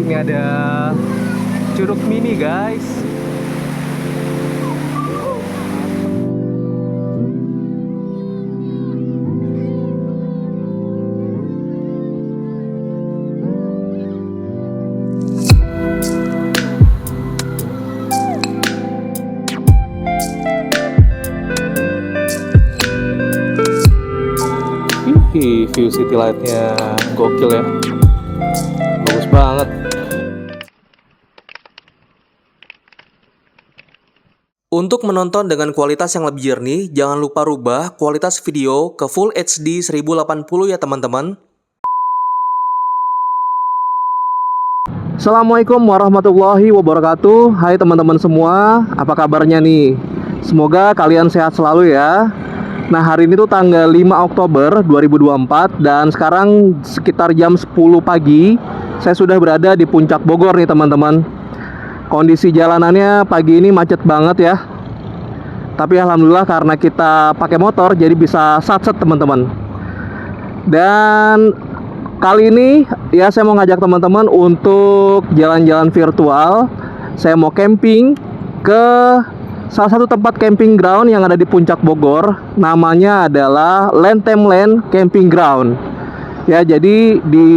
Ini ada Curug Mini, guys. View city light-nya gokil ya. Bagus banget. Untuk menonton dengan kualitas yang lebih jernih, jangan lupa rubah kualitas video ke Full HD 1080 ya teman-teman. Assalamualaikum warahmatullahi wabarakatuh. Hai teman-teman semua, apa kabarnya nih? Semoga kalian sehat selalu ya. Nah, hari ini tuh tanggal 5 Oktober 2024 dan sekarang sekitar jam 10 pagi saya sudah berada di Puncak Bogor nih teman-teman. Kondisi jalanannya pagi ini macet banget ya. Tapi alhamdulillah karena kita pakai motor jadi bisa satset teman-teman. Dan kali ini ya saya mau ngajak teman-teman untuk jalan-jalan virtual. Saya mau camping ke salah satu tempat camping ground yang ada di Puncak Bogor. Namanya adalah Lentem Land Camping Ground. Ya, jadi di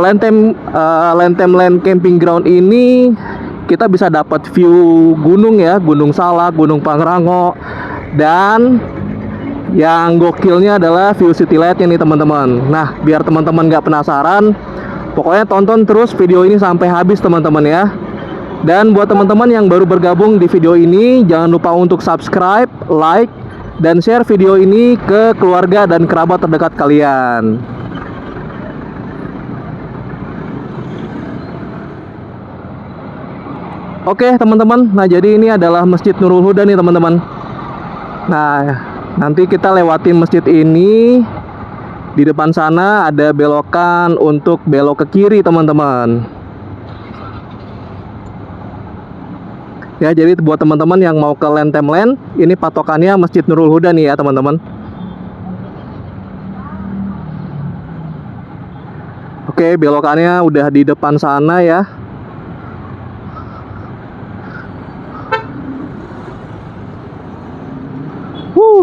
Lentem Land Camping Ground ini kita bisa dapat view gunung ya, Gunung Salak, Gunung Pangrango, dan yang gokilnya adalah view city light-nya nih teman-teman. Nah, biar teman-teman nggak penasaran, pokoknya tonton terus video ini sampai habis teman-teman ya. Dan buat teman-teman yang baru bergabung di video ini, jangan lupa untuk subscribe, like, dan share video ini ke keluarga dan kerabat terdekat kalian. Oke teman-teman, nah jadi ini adalah Masjid Nurul Huda nih teman-teman. Nah, nanti kita lewatin masjid ini. Di depan sana ada belokan untuk belok ke kiri teman-teman. Ya, jadi buat teman-teman yang mau ke Lentem Land, ini patokannya Masjid Nurul Huda nih ya teman-teman. Oke, belokannya udah di depan sana ya.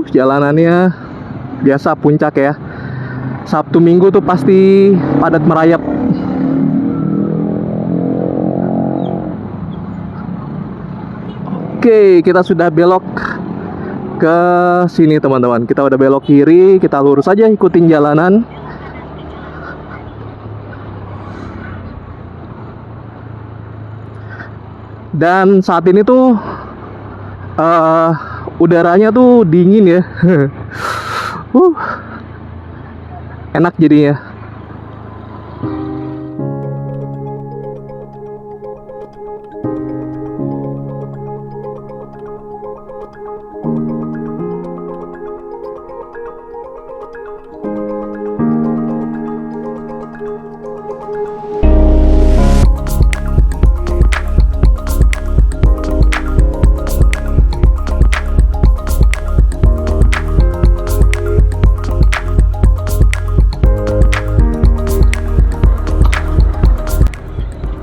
Jalanannya biasa puncak ya. Sabtu Minggu tuh pasti padat merayap. Oke, kita sudah belok ke sini teman-teman. Kita udah belok kiri, kita lurus aja ikutin jalanan. Dan saat ini tuh udaranya tuh dingin ya. Enak jadinya.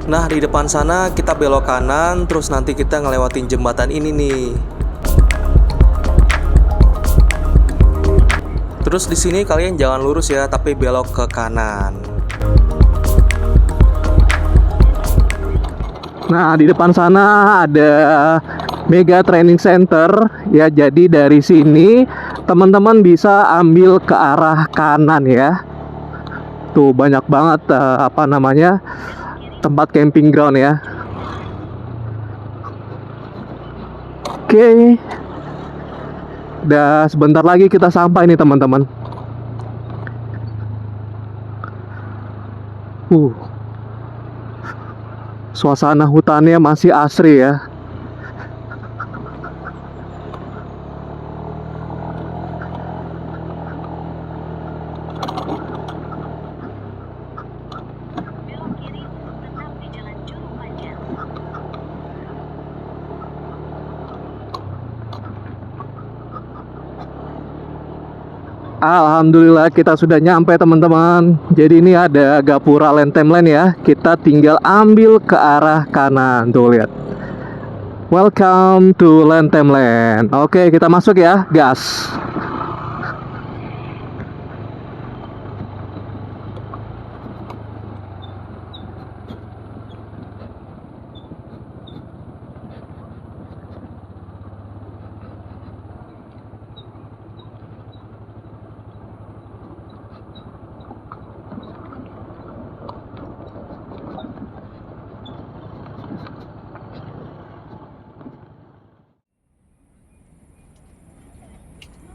Nah, di depan sana kita belok kanan, terus nanti kita ngelewatin jembatan ini nih. Terus di sini kalian jangan lurus ya, tapi belok ke kanan. Nah, di depan sana ada Mega Training Center ya. Jadi dari sini teman-teman bisa ambil ke arah kanan ya. Tuh banyak banget tempat camping ground ya. Oke. Udah sebentar lagi kita sampai nih teman-teman. Suasana hutannya masih asri ya. Alhamdulillah kita sudah nyampe teman-teman. Jadi ini ada gapura Lantamland ya. Kita tinggal ambil ke arah kanan. Tuh lihat. Welcome to Lantamland. Oke, kita masuk ya, gas.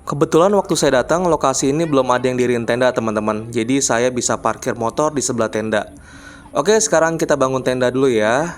Kebetulan waktu saya datang, lokasi ini belum ada yang diriin tenda, teman-teman. Jadi saya bisa parkir motor di sebelah tenda. Oke, sekarang kita bangun tenda dulu ya.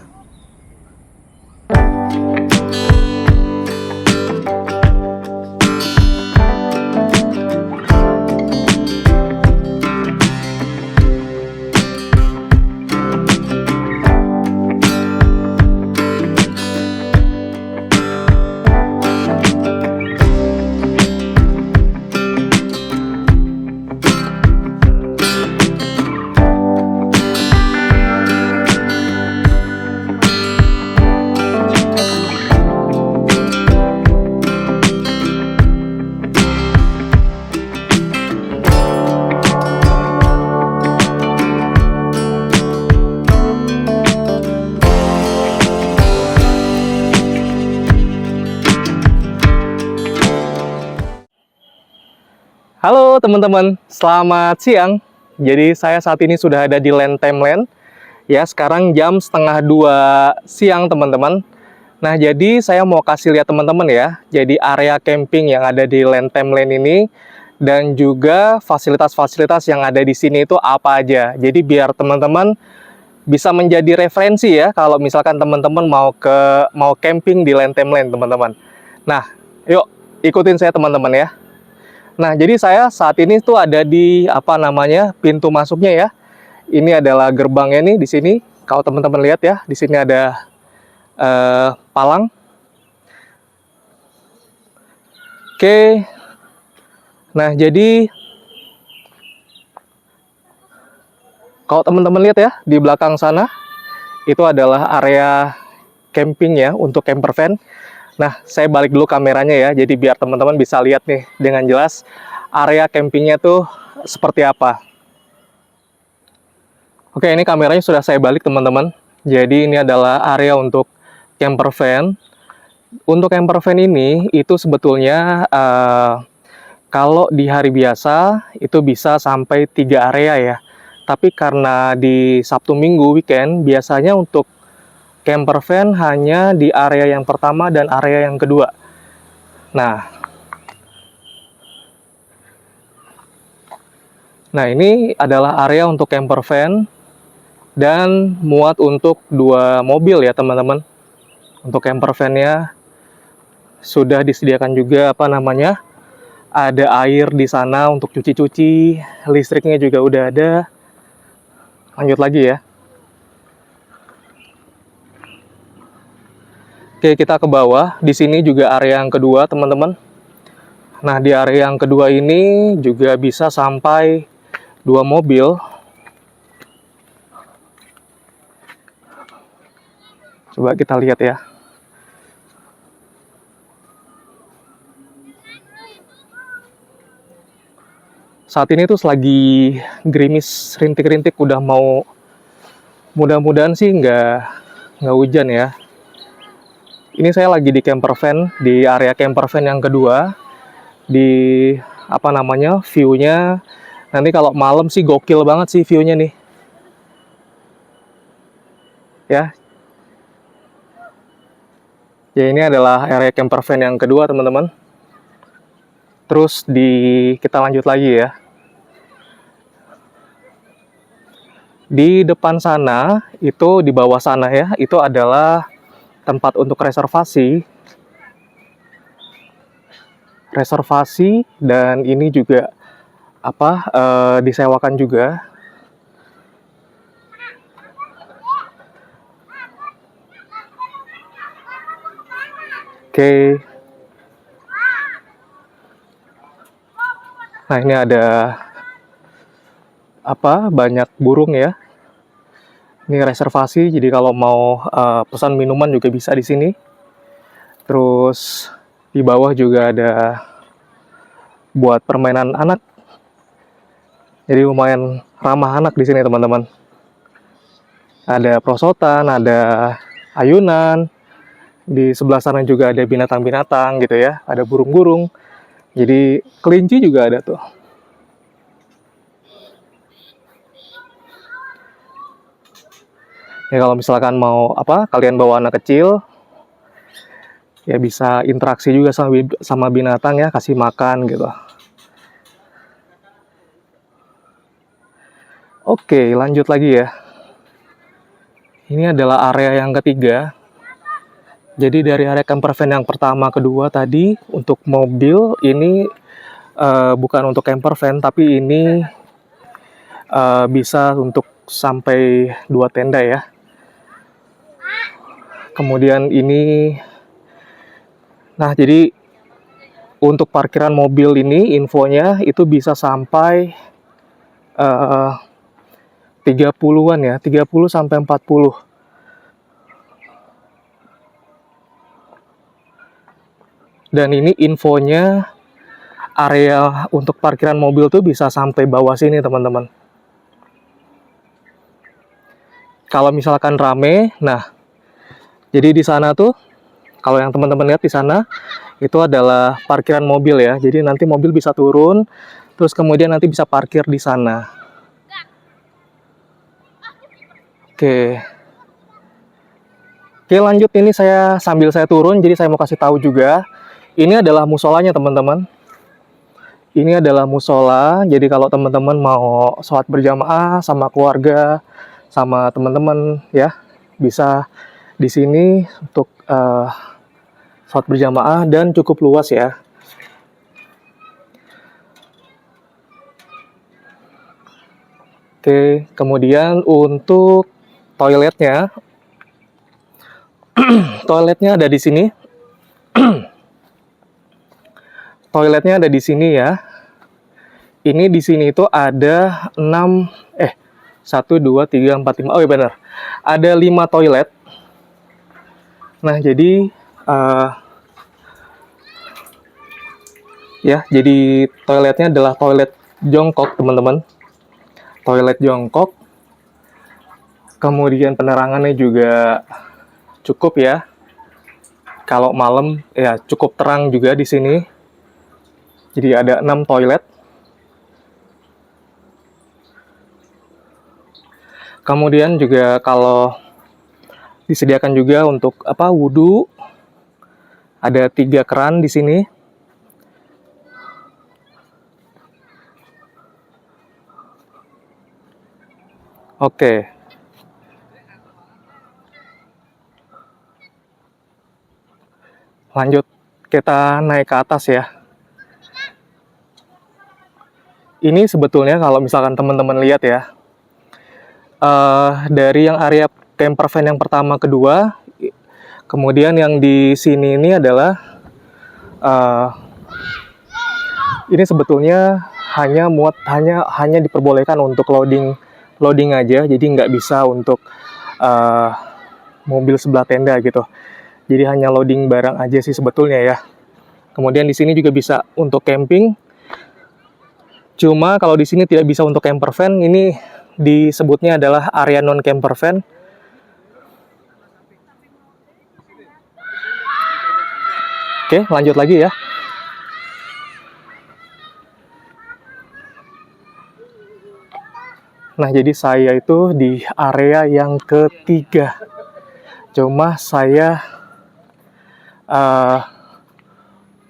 Halo teman-teman, selamat siang. Jadi saya saat ini sudah ada di Lantamland. Ya, sekarang jam setengah 2 siang teman-teman. Nah, jadi saya mau kasih lihat teman-teman ya. Jadi area camping yang ada di Lantamland ini dan juga fasilitas-fasilitas yang ada di sini itu apa aja. Jadi biar teman-teman bisa menjadi referensi ya kalau misalkan teman-teman mau camping di Lantamland teman-teman. Nah, yuk ikutin saya teman-teman ya. Nah, jadi saya saat ini tuh ada di pintu masuknya ya. Ini adalah gerbangnya nih di sini. Kalau teman-teman lihat ya, di sini ada palang. Oke. Nah, jadi kalau teman-teman lihat ya di belakang sana itu adalah area camping ya untuk camper van. Nah, saya balik dulu kameranya ya, jadi biar teman-teman bisa lihat nih dengan jelas area campingnya tuh seperti apa. Oke, ini kameranya sudah saya balik teman-teman. Jadi ini adalah area untuk camper van. Untuk camper van ini itu sebetulnya kalau di hari biasa itu bisa sampai 3 area ya. Tapi karena di Sabtu Minggu weekend biasanya untuk camper van hanya di area yang pertama dan area yang kedua. Nah ini adalah area untuk camper van dan muat untuk 2 mobil ya teman-teman. Untuk camper van-nya sudah disediakan juga ada air di sana untuk cuci-cuci, listriknya juga udah ada. Lanjut lagi ya. Oke, kita ke bawah. Di sini juga area yang kedua, teman-teman. Nah, di area yang kedua ini juga bisa sampai 2 mobil. Coba kita lihat ya. Saat ini tuh lagi gerimis, rintik-rintik, udah mau, mudah-mudahan sih nggak hujan ya. Ini saya lagi di camper van, di area camper van yang kedua. Di view-nya nanti kalau malam sih gokil banget sih view-nya nih. Ya. Ya ini adalah area camper van yang kedua, teman-teman. Terus kita lanjut lagi ya. Di depan sana, itu di bawah sana ya, itu adalah tempat untuk reservasi. Dan ini juga disewakan juga. Oke. Nah, ini ada banyak burung ya. Ini reservasi, jadi kalau mau pesan minuman juga bisa di sini. Terus di bawah juga ada buat permainan anak. Jadi lumayan ramah anak di sini, teman-teman. Ada perosotan, ada ayunan. Di sebelah sana juga ada binatang-binatang gitu ya. Ada burung-burung. Jadi kelinci juga ada tuh. Ya kalau misalkan mau kalian bawa anak kecil, ya bisa interaksi juga sama binatang ya, kasih makan gitu. Oke, lanjut lagi ya. Ini adalah area yang ketiga. Jadi dari area camper van yang pertama, kedua tadi untuk mobil ini bukan untuk camper van, tapi ini bisa untuk sampai 2 tenda ya. Kemudian ini, nah jadi untuk parkiran mobil ini infonya itu bisa sampai 30-an ya, 30 sampai 40. Dan ini infonya area untuk parkiran mobil tuh bisa sampai bawah sini, teman-teman. Kalau misalkan rame, nah jadi di sana tuh, kalau yang teman-teman lihat di sana, itu adalah parkiran mobil ya. Jadi nanti mobil bisa turun, terus kemudian nanti bisa parkir di sana. Oke. Oke, lanjut. Ini sambil saya turun, jadi saya mau kasih tahu juga. Ini adalah musolanya, teman-teman. Ini adalah musola. Jadi kalau teman-teman mau sholat berjamaah sama keluarga, sama teman-teman ya, bisa di sini untuk sholat berjamaah dan cukup luas ya. Oke, kemudian untuk toiletnya, toiletnya ada di sini. Toiletnya ada di sini ya. Ini di sini itu ada 1, 2, 3, 4, 5. Oh iya benar. Ada 5 toilet. Nah, jadi ya, jadi toiletnya adalah toilet jongkok, teman-teman. Toilet jongkok. Kemudian penerangannya juga cukup ya. Kalau malam ya cukup terang juga di sini. Jadi ada 6 toilet. Kemudian juga kalau disediakan juga untuk wudhu. Ada 3 keran di sini. Oke. Lanjut, kita naik ke atas ya. Ini sebetulnya kalau misalkan teman-teman lihat ya, dari yang area camper van yang pertama, kedua, kemudian yang di sini ini adalah ini sebetulnya hanya diperbolehkan untuk loading aja, jadi nggak bisa untuk mobil sebelah tenda gitu. Jadi hanya loading barang aja sih sebetulnya ya. Kemudian di sini juga bisa untuk camping. Cuma kalau di sini tidak bisa untuk camper van, ini disebutnya adalah area non camper van. Oke, lanjut lagi ya. Nah, jadi saya itu di area yang ketiga. Cuma saya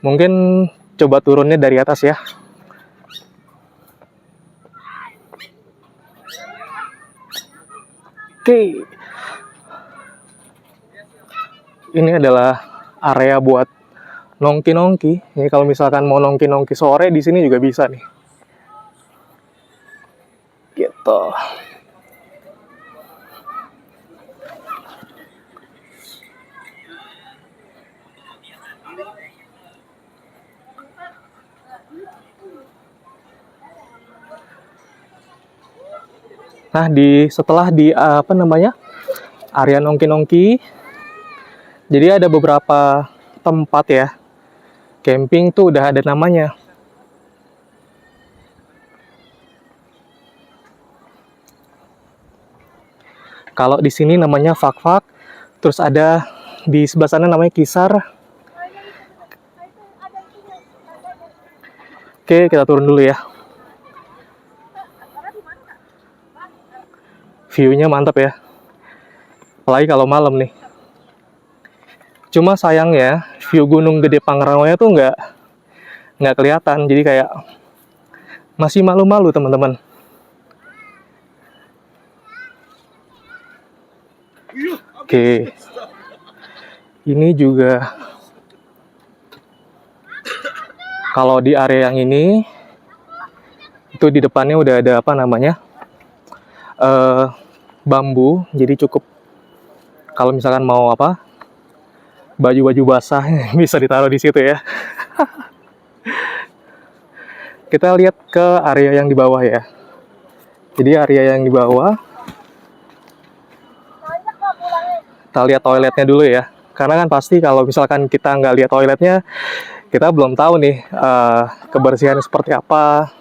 mungkin coba turunnya dari atas ya. Oke. Ini adalah area buat nongki-nongki. Ini kalau misalkan mau nongki-nongki sore di sini juga bisa nih. Gitu. Nah, setelah di apa namanya, area nongki-nongki, jadi ada beberapa tempat ya camping tuh udah ada namanya. Kalau di sini namanya Fak-Fak, terus ada di sebelah sana namanya Kisar. Oke, kita turun dulu ya. View-nya mantap ya. Apalagi kalau malam nih. Cuma sayangnya view Gunung Gede Pangrangonya tuh nggak kelihatan. Jadi kayak masih malu-malu teman-teman. Oke. Ini juga kalau di area yang ini itu di depannya udah ada apa namanya? Bambu. Jadi cukup kalau misalkan mau apa? Baju-baju basah bisa ditaruh di situ ya. Kita lihat ke area yang di bawah ya. Jadi area yang di bawah, kita lihat toiletnya dulu ya. Karena kan pasti kalau misalkan kita nggak lihat toiletnya, kita belum tahu nih kebersihannya seperti apa.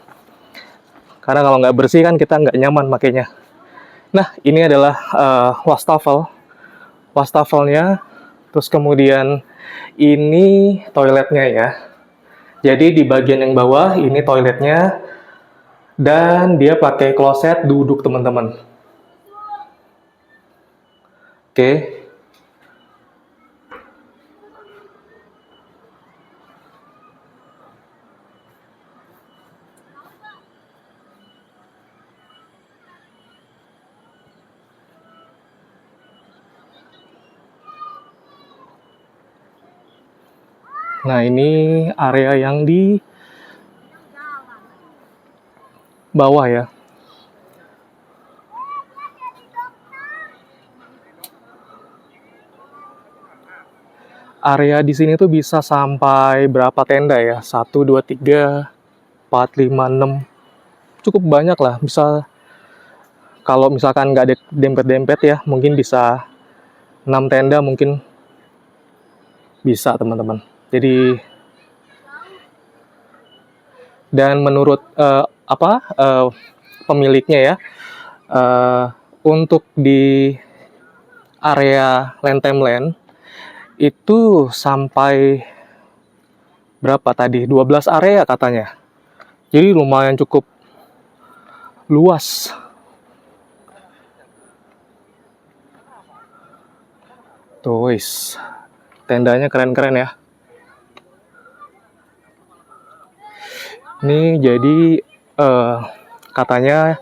Karena kalau nggak bersih kan kita nggak nyaman makanya. Nah, ini adalah wastafel. Wastafelnya, terus kemudian ini toiletnya ya. Jadi di bagian yang bawah ini toiletnya dan dia pakai kloset duduk teman-teman. Oke. Nah, ini area yang di bawah ya. Area di sini tuh bisa sampai berapa tenda ya? 1, 2, 3, 4, 5, 6. Cukup banyak lah. Bisa kalau misalkan nggak ada dempet-dempet ya, mungkin bisa 6 tenda mungkin bisa teman-teman. Jadi dan menurut pemiliknya ya, untuk di area Lantemland itu sampai berapa tadi? 12 area katanya. Jadi lumayan cukup luas. Tuh, tendanya keren-keren ya. Ini jadi katanya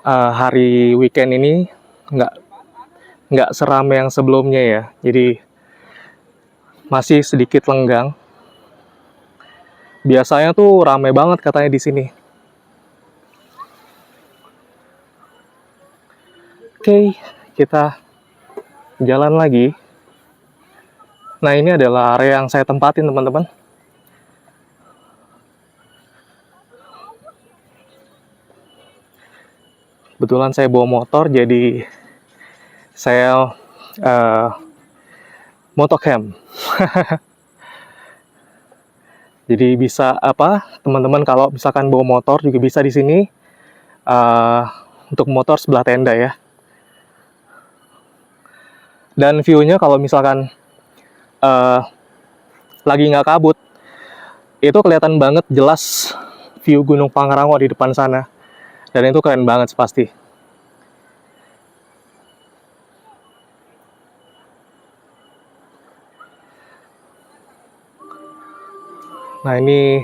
hari weekend ini nggak seramai yang sebelumnya ya. Jadi masih sedikit lenggang. Biasanya tuh ramai banget katanya di sini. Oke, kita jalan lagi. Nah, ini adalah area yang saya tempatin teman-teman. Kebetulan saya bawa motor, jadi saya motocam. Jadi bisa teman-teman kalau misalkan bawa motor juga bisa di sini untuk motor sebelah tenda ya. Dan view-nya kalau misalkan lagi nggak kabut, itu kelihatan banget jelas view Gunung Pangrango di depan sana. Dan itu keren banget pasti. Nah, ini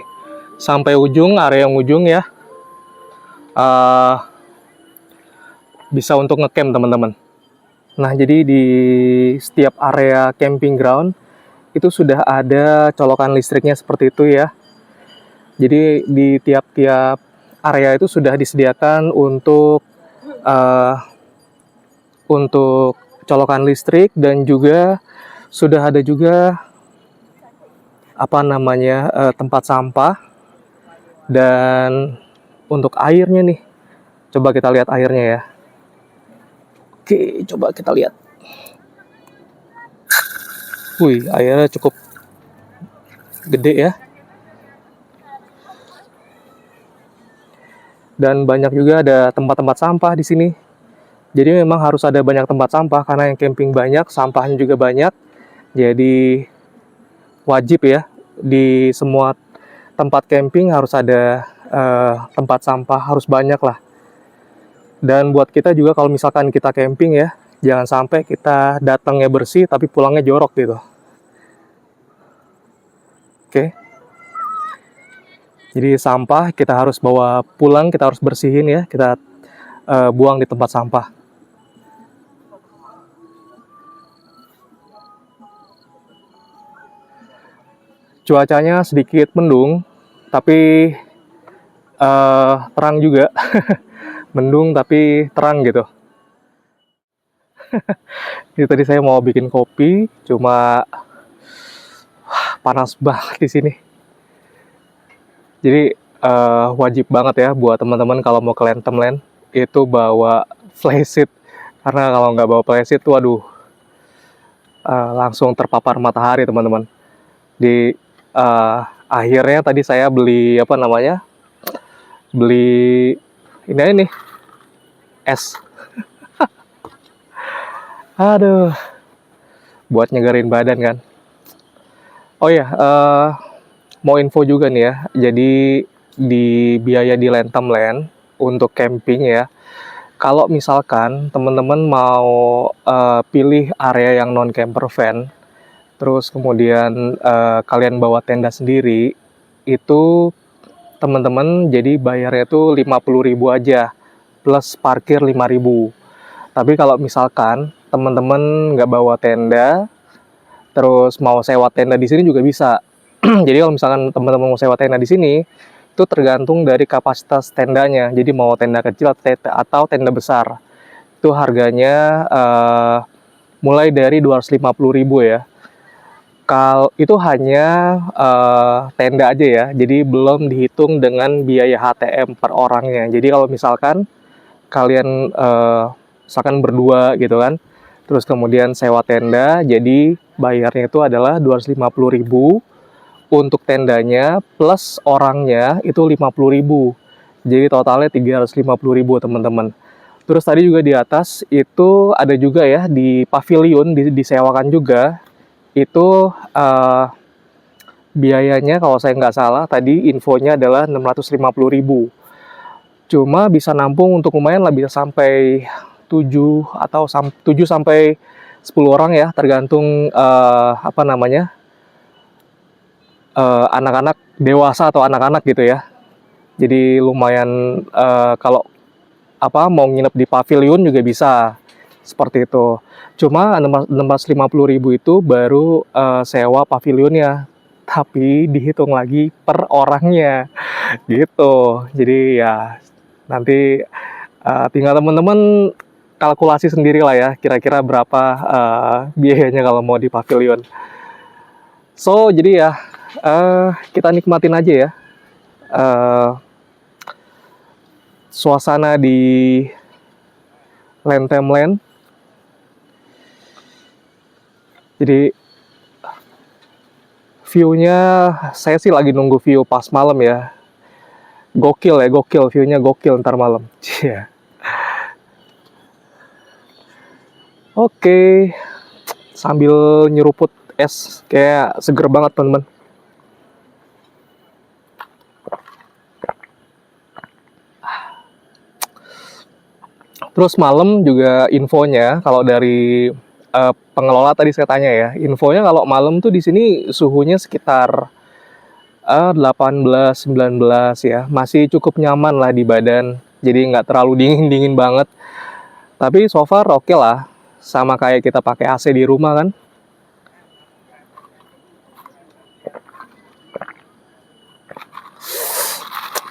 sampai ujung, area yang ujung ya. Bisa untuk ngecamp teman-teman. Nah, jadi di setiap area camping ground itu sudah ada colokan listriknya seperti itu ya. Jadi di tiap-tiap area itu sudah disediakan untuk colokan listrik, dan juga sudah ada juga tempat sampah, dan untuk airnya nih Coba kita lihat airnya ya. Oke, coba kita lihat. Wih, airnya cukup gede ya. Dan banyak juga ada tempat-tempat sampah di sini. Jadi memang harus ada banyak tempat sampah karena yang camping banyak, sampahnya juga banyak. Jadi wajib ya di semua tempat camping harus ada tempat sampah, harus banyak lah. Dan buat kita juga kalau misalkan kita camping ya, jangan sampai kita datangnya bersih tapi pulangnya jorok gitu. Oke. Jadi sampah kita harus bawa pulang, kita harus bersihin ya, kita buang di tempat sampah. Cuacanya sedikit mendung, tapi terang juga. Mendung tapi terang gitu. Ini tadi saya mau bikin kopi, cuma panas banget di sini. Jadi wajib banget ya buat teman-teman kalau mau ke Lantamland itu bawa flashlight, karena kalau nggak bawa flashlight tuh waduh langsung terpapar matahari teman-teman. Di akhirnya tadi saya beli apa namanya, beli ini es. Aduh, buat nyegarin badan kan. Oh ya, mau info juga nih ya. Jadi di biaya di Lantamland untuk camping ya. Kalau misalkan teman-teman mau pilih area yang non camper van, terus kemudian kalian bawa tenda sendiri, itu teman-teman jadi bayarnya tuh 50.000 aja plus parkir 5.000. Tapi kalau misalkan teman-teman nggak bawa tenda, terus mau sewa tenda di sini juga bisa. Jadi kalau misalkan teman-teman mau sewa tenda di sini, itu tergantung dari kapasitas tendanya. Jadi mau tenda kecil atau tenda besar, itu harganya mulai dari 250.000 ya. Kalau itu hanya tenda aja ya, jadi belum dihitung dengan biaya HTM per orangnya. Jadi kalau misalkan kalian misalkan berdua gitu kan, terus kemudian sewa tenda, jadi bayarnya itu adalah 250.000 untuk tendanya plus orangnya itu 50.000. Jadi totalnya 350.000 teman-teman. Terus tadi juga di atas itu ada juga ya di pavilion disewakan juga. Itu biayanya kalau saya nggak salah tadi infonya adalah 650.000. Cuma bisa nampung untuk lumayan lah, bisa sampai 7 atau 7 sampai 10 orang ya, tergantung apa namanya, anak-anak dewasa atau anak-anak gitu ya. Jadi lumayan kalau apa mau nginep di pavilion juga bisa seperti itu. Cuma 650.000 itu baru sewa pavilionnya, tapi dihitung lagi per orangnya gitu. Jadi ya nanti tinggal teman-teman kalkulasi sendiri lah ya, kira-kira berapa biayanya kalau mau di pavilion. So jadi ya kita nikmatin aja ya suasana di Lantamland. Jadi view-nya saya sih lagi nunggu view pas malam ya. Gokil ya, gokil, view-nya gokil ntar malam. Yeah. Oke, sambil nyeruput es, kayak seger banget teman-teman. Terus malam juga infonya, kalau dari pengelola tadi saya tanya ya, infonya kalau malam tuh di sini suhunya sekitar 18-19 ya, masih cukup nyaman lah di badan, jadi nggak terlalu dingin banget. Tapi so far oke lah, sama kayak kita pakai AC di rumah kan.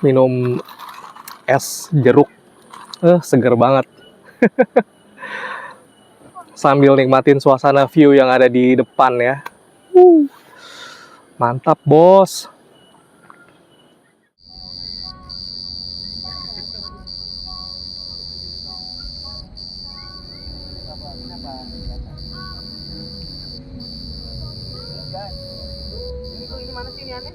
Minum es jeruk, seger banget. Sambil nikmatin suasana view yang ada di depan ya. Mantap bos. Ini mana sih ini aneh?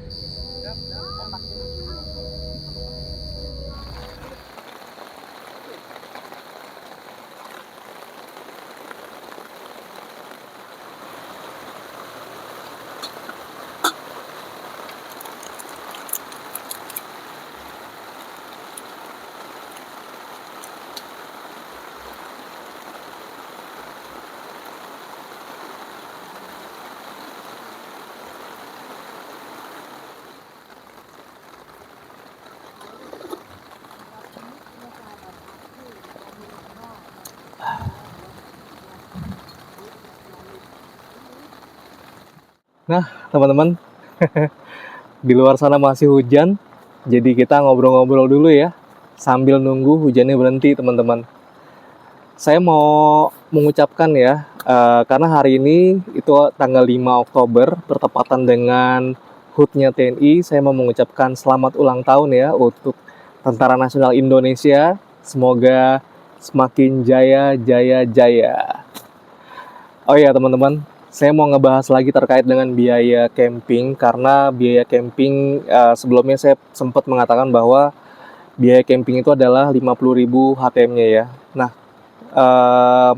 Nah, teman-teman, di luar sana masih hujan, jadi kita ngobrol-ngobrol dulu ya, sambil nunggu hujannya berhenti, teman-teman. Saya mau mengucapkan ya, karena hari ini itu tanggal 5 Oktober, bertepatan dengan HUT-nya TNI, saya mau mengucapkan selamat ulang tahun ya untuk Tentara Nasional Indonesia. Semoga semakin jaya, jaya, jaya. Oh iya teman-teman, saya mau ngebahas lagi terkait dengan biaya camping, karena biaya camping sebelumnya saya sempat mengatakan bahwa biaya camping itu adalah 50.000 HTM-nya ya. Nah,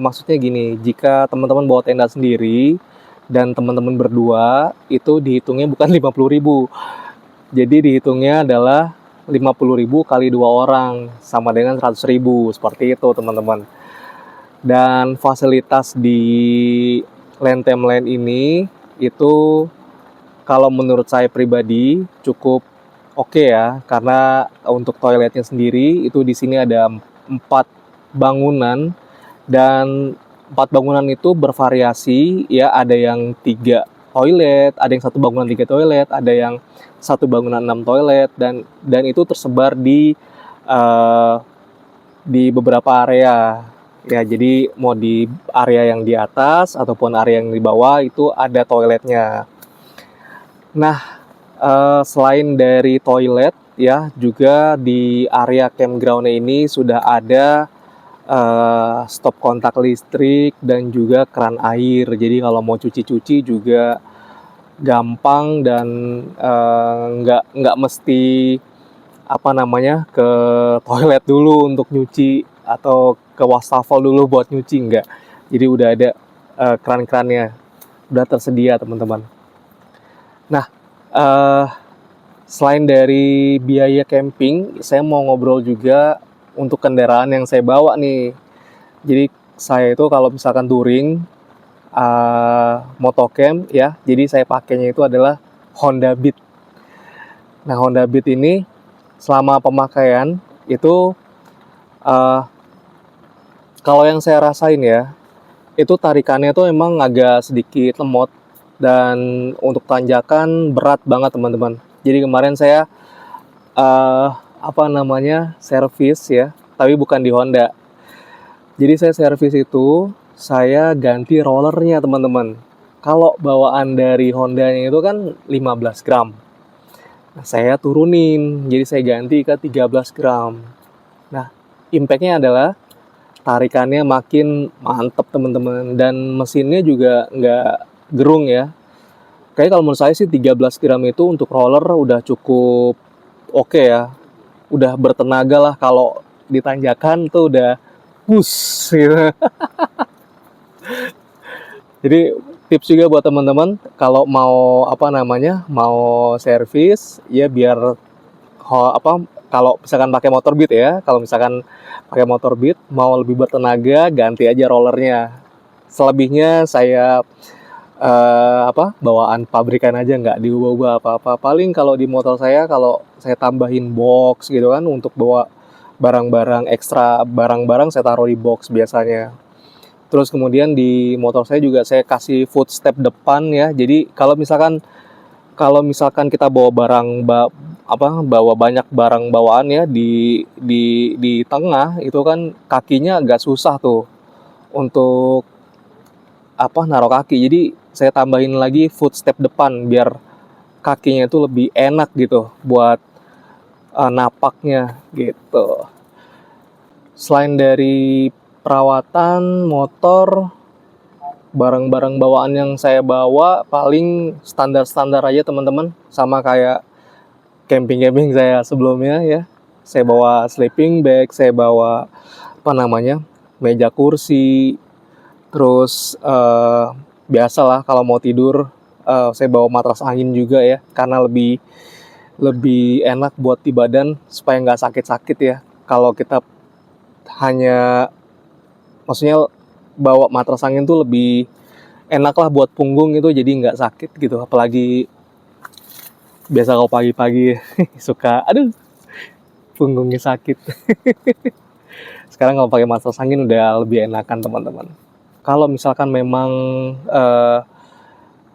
maksudnya gini, jika teman-teman bawa tenda sendiri dan teman-teman berdua, itu dihitungnya bukan 50.000. Jadi dihitungnya adalah 50.000 kali 2 orang, sama dengan 100.000, seperti itu teman-teman. Dan fasilitas di Lantamland ini itu kalau menurut saya pribadi cukup oke ya, karena untuk toiletnya sendiri itu di sini ada 4 bangunan, dan 4 bangunan itu bervariasi ya, ada yang 3 toilet, ada yang 1 bangunan 3 toilet, ada yang 1 bangunan 6 toilet, dan itu tersebar di beberapa area. Ya, jadi mau di area yang di atas ataupun area yang di bawah itu ada toiletnya. Nah, selain dari toilet ya, juga di area campground ini sudah ada stop kontak listrik dan juga keran air. Jadi kalau mau cuci-cuci juga gampang, dan nggak mesti ke toilet dulu untuk nyuci atau ke wastafel dulu buat nyuci, enggak. Jadi udah ada keran-kerannya udah tersedia teman-teman. Nah, selain dari biaya camping, saya mau ngobrol juga untuk kendaraan yang saya bawa nih. Jadi saya itu kalau misalkan touring motocamp ya, jadi saya pakainya itu adalah Honda Beat. Nah, Honda Beat ini selama pemakaian itu kalau yang saya rasain ya, itu tarikannya tuh emang agak sedikit lemot, dan untuk tanjakan berat banget teman-teman. Jadi kemarin saya servis ya, tapi bukan di Honda. Jadi saya servis itu, saya ganti rollernya teman-teman. Kalau bawaan dari Hondanya itu kan 15 gram. Nah, saya turunin, jadi saya ganti ke 13 gram. Nah, impactnya adalah tarikannya makin mantep teman-teman, dan mesinnya juga nggak gerung ya. Kayaknya kalau menurut saya sih 13 gram itu untuk roller udah cukup oke ya. Udah bertenaga lah, kalau ditanjakan tuh udah push gitu. Jadi tips juga buat teman-teman kalau mau mau servis ya, biar kalau misalkan pakai motor Beat ya, kalau misalkan pakai motor Beat mau lebih bertenaga, ganti aja rollernya. Selebihnya saya bawaan pabrikan aja, nggak diubah-ubah apa-apa. Paling kalau di motor saya, kalau saya tambahin box gitu kan, untuk bawa barang-barang ekstra, barang-barang saya taruh di box biasanya. Terus kemudian di motor saya juga saya kasih footstep depan ya. Jadi kalau misalkan kita bawa bawa banyak barang bawaan ya di tengah, itu kan kakinya agak susah tuh untuk naruh kaki. Jadi saya tambahin lagi footstep depan biar kakinya itu lebih enak gitu buat napaknya gitu. Selain dari perawatan motor, barang-barang bawaan yang saya bawa paling standar-standar aja teman-teman, sama kayak camping-camping saya sebelumnya ya. Saya bawa sleeping bag, saya bawa meja kursi, terus biasalah kalau mau tidur saya bawa matras angin juga ya, karena lebih enak buat di badan supaya nggak sakit-sakit ya. Kalau kita hanya, maksudnya bawa matras angin tuh lebih enak lah buat punggung itu, jadi nggak sakit gitu. Apalagi biasa kalau pagi-pagi suka punggungnya sakit. Sekarang kalau pakai matras angin udah lebih enakan teman-teman. Kalau misalkan memang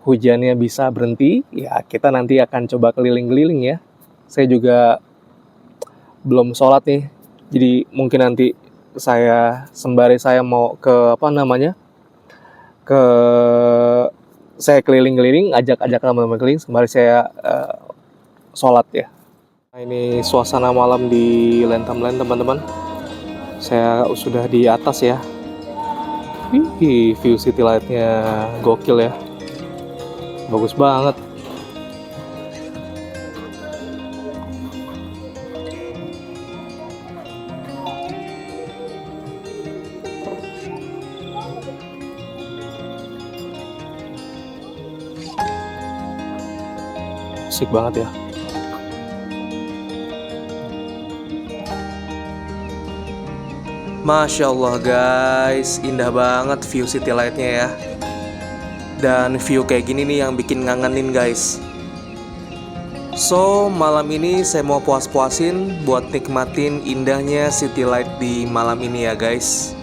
hujannya bisa berhenti, ya kita nanti akan coba keliling-keliling ya. Saya juga belum sholat nih, jadi mungkin nanti sembari saya mau saya keliling-keliling, ajak teman-teman keliling sembari saya sholat ya. Nah, ini suasana malam di Lantamland teman-teman. Saya sudah di atas ya. View city light-nya gokil ya. Bagus banget. Asik banget ya. Masya Allah guys, indah banget view city light-nya ya. Dan view kayak gini nih yang bikin ngangenin guys. So, malam ini saya mau puas-puasin buat nikmatin indahnya city light di malam ini ya guys.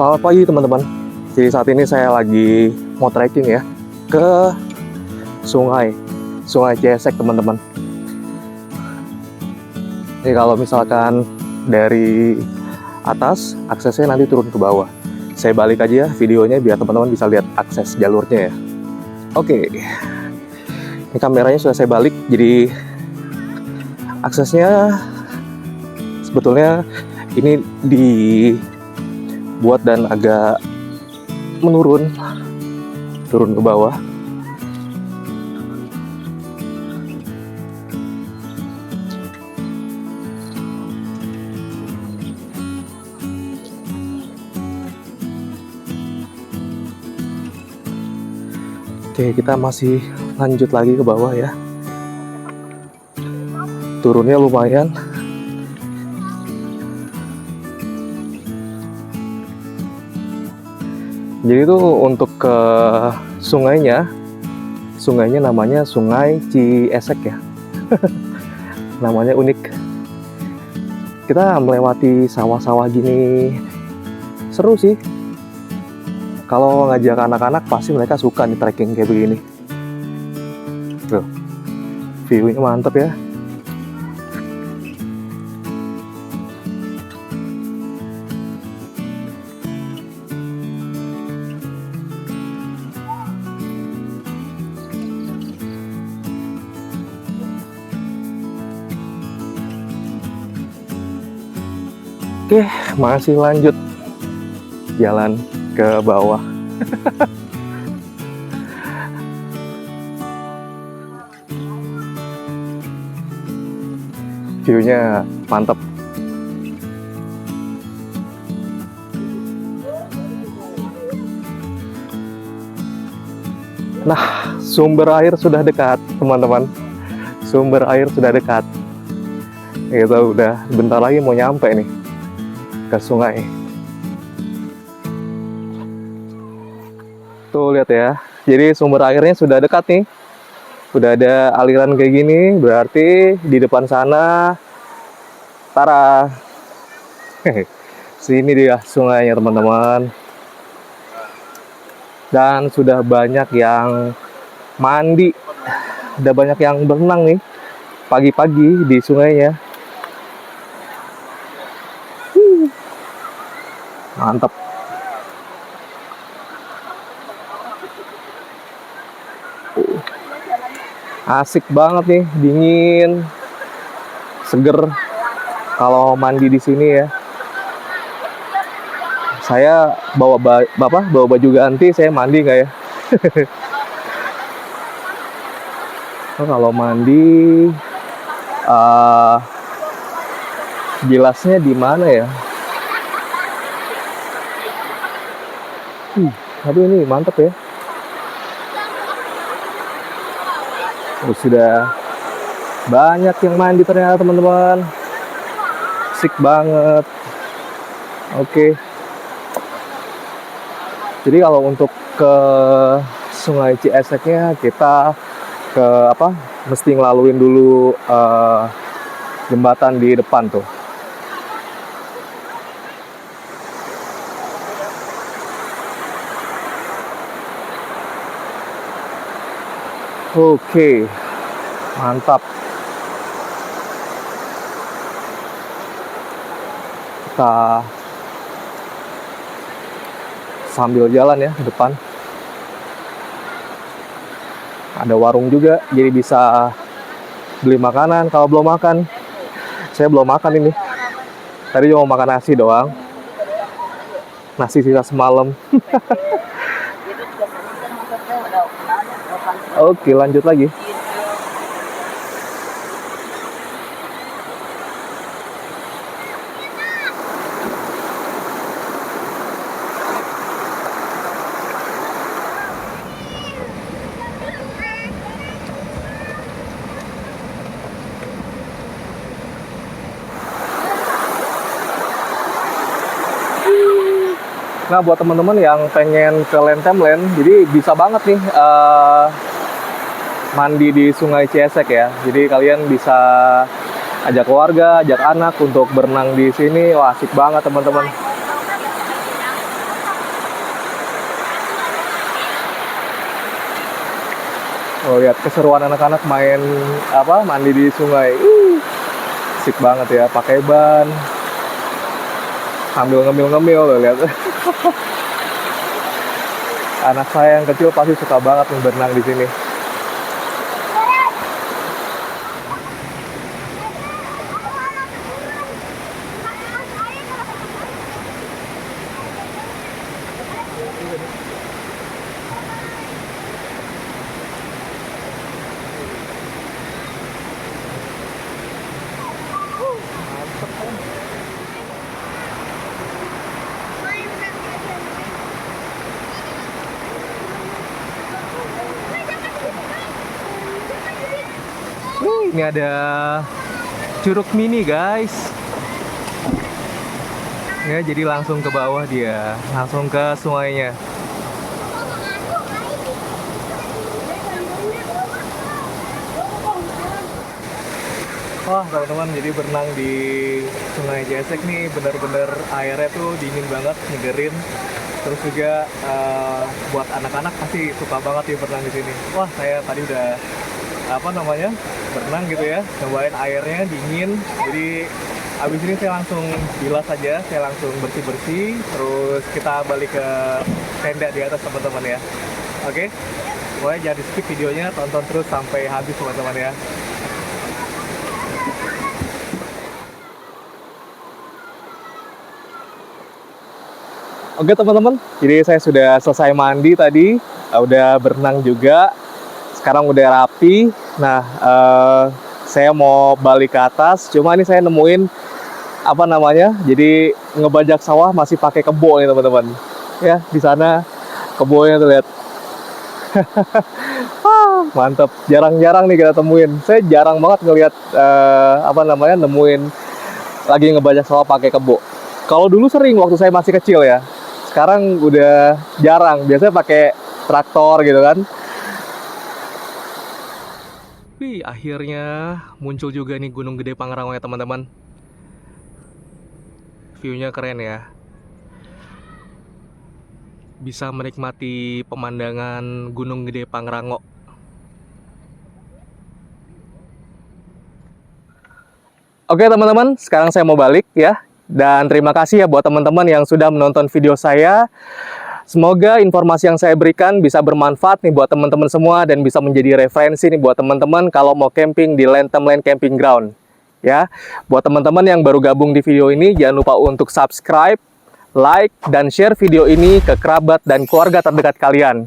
Selamat pagi teman-teman. Jadi saat ini saya lagi mau trekking ya ke Sungai Ciesek teman-teman. Jadi kalau misalkan dari atas, aksesnya nanti turun ke bawah. Saya balik aja videonya biar teman-teman bisa lihat akses jalurnya ya. Oke, ini kameranya sudah saya balik, jadi aksesnya sebetulnya ini dibuat dan agak turun ke bawah. Oke, kita masih lanjut lagi ke bawah ya. Turunnya lumayan. Jadi itu untuk ke sungainya namanya Sungai Ciesek ya. Namanya unik. Kita melewati sawah-sawah gini, seru sih. Kalau ngajak anak-anak pasti mereka suka nih trekking kayak begini. Tuh, view-nya mantep ya. Oke, masih lanjut jalan ke bawah. View-nya mantap. Nah, sumber air sudah dekat, teman-teman. Sumber air sudah dekat. Kita udah bentar lagi mau nyampe nih ke sungai. Tuh lihat ya. Jadi sumber airnya sudah dekat nih. Udah ada aliran kayak gini, berarti di depan sana, tara, sini dia sungainya teman-teman. Dan sudah banyak yang mandi, udah banyak yang berenang nih pagi-pagi di sungainya. Mantap. Asik banget nih, dingin, seger kalau mandi di sini ya. Saya bawa baju ganti, saya mandi nggak ya? Oh, kalau mandi, gelasnya di mana ya? Aduh ini mantep ya. Oh, sudah banyak yang mandi ternyata teman-teman. Asik banget. Oke. Jadi kalau untuk ke Sungai Cieseknya kita ke mesti ngelaluin dulu jembatan di depan tuh. Oke, mantap. Kita sambil jalan ya ke depan. Ada warung juga, jadi bisa beli makanan kalau belum makan. Saya belum makan ini. Tadi cuma makan nasi doang. Nasi sisa semalam. Oke, lanjut lagi. Nah, buat teman-teman yang pengen ke Lentemlen, jadi bisa banget nih mandi di Sungai Ciesek ya. Jadi kalian bisa ajak keluarga, ajak anak untuk berenang di sini. Wah, asik banget teman-teman. Oh, lihat keseruan anak-anak main mandi di sungai. Asik banget ya, pakai ban. Sambil ngemil-ngemil loh, lihat. Anak saya yang kecil pasti suka banget berenang di sini. Ini ada curug mini guys. Ya, jadi langsung ke bawah dia, langsung ke sungainya. Wah teman-teman, jadi berenang di Sungai Ciesek nih bener-bener airnya tuh dingin banget, nyegerin. Terus juga buat anak-anak pasti suka banget ya berenang di sini. Wah, saya tadi udah berenang gitu ya, cobain airnya dingin. Jadi abis ini saya langsung bilas aja, saya langsung bersih-bersih, terus kita balik ke tenda di atas teman-teman ya. Oke, pokoknya jangan di skip videonya, tonton terus sampai habis teman-teman ya. Oke teman-teman, jadi saya sudah selesai mandi tadi, udah berenang juga, sekarang udah rapi. Nah, saya mau balik ke atas, cuma ini saya nemuin jadi ngebajak sawah masih pakai kebo nih teman-teman. Ya, di sana kebonya tuh lihat. Mantap, jarang-jarang nih kita temuin. Saya jarang banget ngelihat nemuin lagi ngebajak sawah pakai kebo. Kalau dulu sering waktu saya masih kecil ya. Sekarang udah jarang, biasanya pakai traktor gitu kan. Wih, akhirnya muncul juga nih Gunung Gede Pangrango ya teman-teman. View-nya keren ya. Bisa menikmati pemandangan Gunung Gede Pangrango. Oke teman-teman, sekarang saya mau balik ya. Dan terima kasih ya buat teman-teman yang sudah menonton video saya. Semoga informasi yang saya berikan bisa bermanfaat nih buat teman-teman semua dan bisa menjadi referensi nih buat teman-teman kalau mau camping di Lantem Land Camping Ground. Ya, buat teman-teman yang baru gabung di video ini, jangan lupa untuk subscribe, like, dan share video ini ke kerabat dan keluarga terdekat kalian.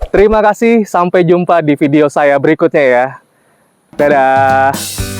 Terima kasih, sampai jumpa di video saya berikutnya ya. Dadah!